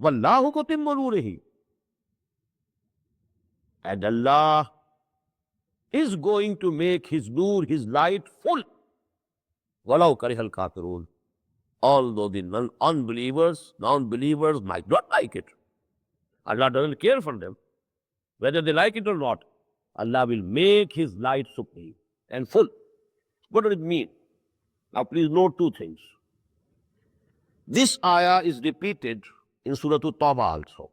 Wallahu mutimmu nurihi. And Allah is going to make His nur, His light full. Walau karihal kafirun. Although the non-believers might not like it. Allah doesn't care for them. Whether they like it or not, Allah will make His light supreme and full. What does it mean? Now please note two things. This ayah is repeated in Surah At-Tawbah also.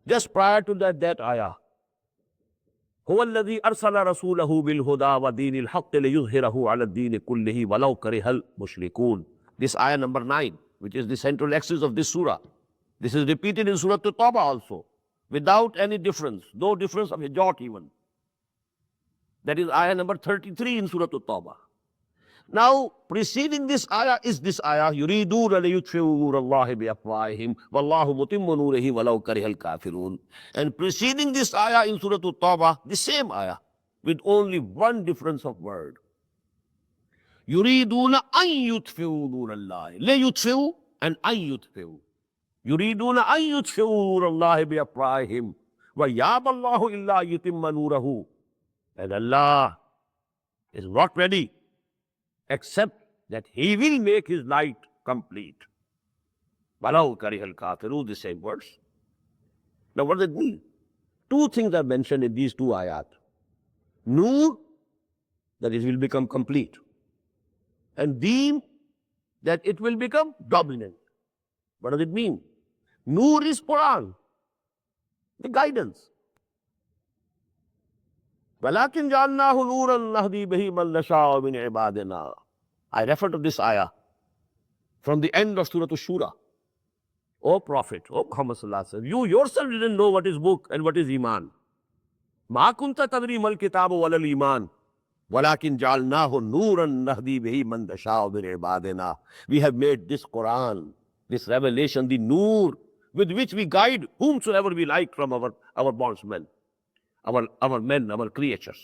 Just prior to that ayah. هو الذي أرسل رسوله بالهدى ودين الحق ليظهره على الدين كله ولو كره المشركون. This ayah number 9, which is the central axis of this surah. This is repeated in Surah At-Tawbah also, without any difference, no difference of a jot even. That is ayah number 33 in Surah At-Tawbah. Now, preceding this ayah is this ayah, يُرِيدُونَ لِيُطْفِئُوا نُورَ اللَّهِ بِأَفْوَاهِهِمْ وَاللَّهُ مُتِمُّ نُورِهِ وَلَوْ كَرِهَ الْكَافِرُونَ. And preceding this ayah in Surah At-Tawbah, the same ayah, with only one difference of word. يُرِيدُونَ أَن يُطْفِئُوا نُورَ اللَّهِ. لِيُطْفِئُوا and أَن يُطْفِئُوا. يُرِيدُونَ أَن يُطْفِئُوا نُورَ اللَّهِ بِأَفْوَاهِهِمْ وَيَأْبَى اللَّهُ إِلَّا أَن يُتِمَّ نُورَهُ. And Allah is not ready except that He will make His light complete. وَلَوْ كَرِهَ الْكَافِرُونَ, the same words. Now what does it mean? Two things are mentioned in these two ayat. Nur, that it will become complete. And Deen, that it will become dominant. What does it mean? Nur is Quran, the guidance. وَلَكِنْ جَعَلْنَاهُ نُورًا نَهْدِي بِهِ مَنْ نَشَاءُ مِنْ عِبَادِنَا. I refer to this ayah from the end of Surah Ash-Shura. O Prophet, O Muhammad Sallallahu Alaihi Wasallam, you yourself didn't know what is book and what is Iman. مَا كُنْتَ تَدْرِي مَا الْكِتَابُ وَلَا الْإِيمَانُ وَلَكِنْ جَعَلْنَاهُ نُورًا نَهْدِي بِهِ مَنْ نَشَاءُ مِنْ عِبَادِنَا. We have made this Quran, this revelation, the Nur, with which we guide whomsoever we like from our bondsmen, our men, our creatures.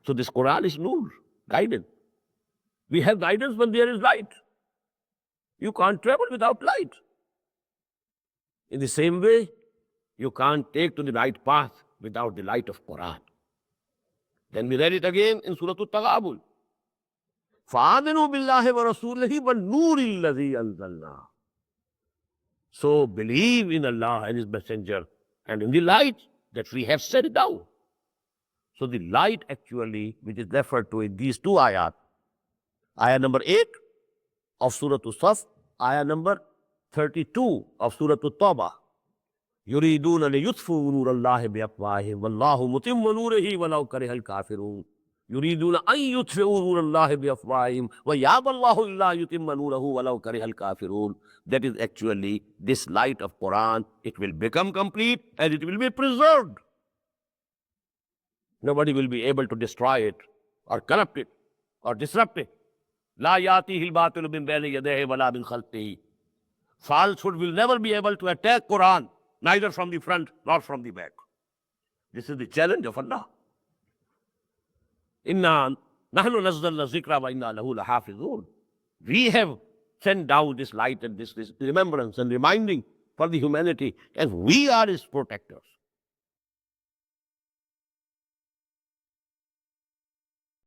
So this Quran is Nur, guidance. We have guidance when there is light. You can't travel without light. In the same way, you can't take to the right path without the light of Quran. Then we read it again in Surah At-Taghabun. فَآمِنُوا بِاللَّهِ وَرَسُولِهِ وَالنُّورِ الَّذِي أَنزَلْنَا. So believe in Allah and His Messenger and in the light that we have set down. So the light actually, which is referred to in these two ayat, ayah number 8 of Surah As-Saf, ayah number 32 of Surah At-Tawbah. يُرِيدُونَ لِيُطْفِئُوا نُورَ اللَّهِ بِأَفْوَاهِهِمْ وَاللَّهُ مُتِمُّ نُورِهِ وَلَوْ كَرِهَ الْكَافِرُونَ. يُرِيدُونَ أَن يُطْفِئُوا نُورَ اللَّهِ بِأَفْوَاهِهِمْ وَيَأْبَى اللَّهُ إِلَّا أَن يُتِمَّ نُورَهُ وَلَوْ كَرِهَ الْكَافِرُونَ. That is actually this light of Quran. It will become complete and it will be preserved. Nobody will be able to destroy it or corrupt it or disrupt it. لا يأتيه الباطل من بين يديه ولا من خلفه. Falsehood will never be able to attack Quran, neither from the front nor from the back. This is the challenge of Allah. Inna nahnu nazzalna zikra wa inna lahu lahafizun. We have sent down this light and this remembrance and reminding for the humanity, and we are its protectors.